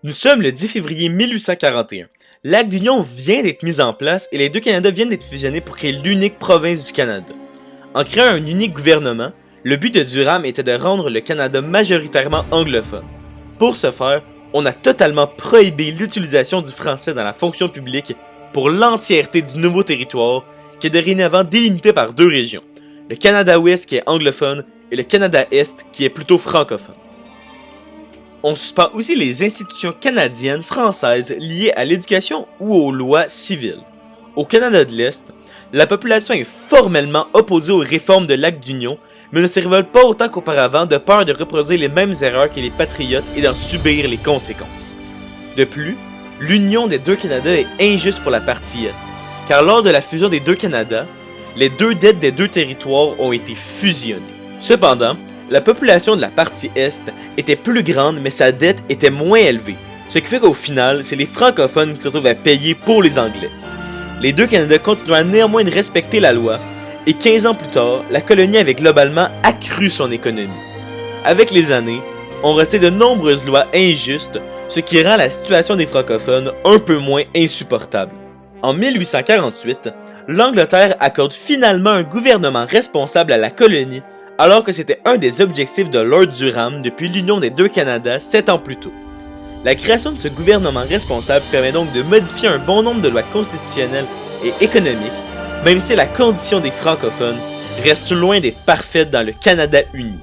Nous sommes le 10 février 1841. L'acte d'union vient d'être mis en place et les deux Canada viennent d'être fusionnés pour créer l'unique province du Canada. En créant un unique gouvernement, le but de Durham était de rendre le Canada majoritairement anglophone. Pour ce faire, on a totalement prohibé l'utilisation du français dans la fonction publique pour l'entièreté du nouveau territoire qui est dorénavant délimité par deux régions, le Canada-Ouest qui est anglophone et le Canada-Est qui est plutôt francophone. On suspend aussi les institutions canadiennes, françaises liées à l'éducation ou aux lois civiles. Au Canada de l'Est, la population est formellement opposée aux réformes de l'acte d'union, mais ne se révolte pas autant qu'auparavant de peur de reproduire les mêmes erreurs que les patriotes et d'en subir les conséquences. De plus, l'union des deux Canada est injuste pour la partie Est, car lors de la fusion des deux Canada, les deux dettes des deux territoires ont été fusionnées. Cependant, la population de la partie Est était plus grande mais sa dette était moins élevée, ce qui fait qu'au final, c'est les francophones qui se retrouvent à payer pour les Anglais. Les deux Canada continuaient néanmoins de respecter la loi, et 15 ans plus tard, la colonie avait globalement accru son économie. Avec les années, on restait de nombreuses lois injustes, ce qui rend la situation des francophones un peu moins insupportable. En 1848, l'Angleterre accorde finalement un gouvernement responsable à la colonie, alors que c'était un des objectifs de Lord Durham depuis l'union des deux Canada 7 ans plus tôt. La création de ce gouvernement responsable permet donc de modifier un bon nombre de lois constitutionnelles et économiques, même si la condition des francophones reste loin d'être parfaite dans le Canada uni.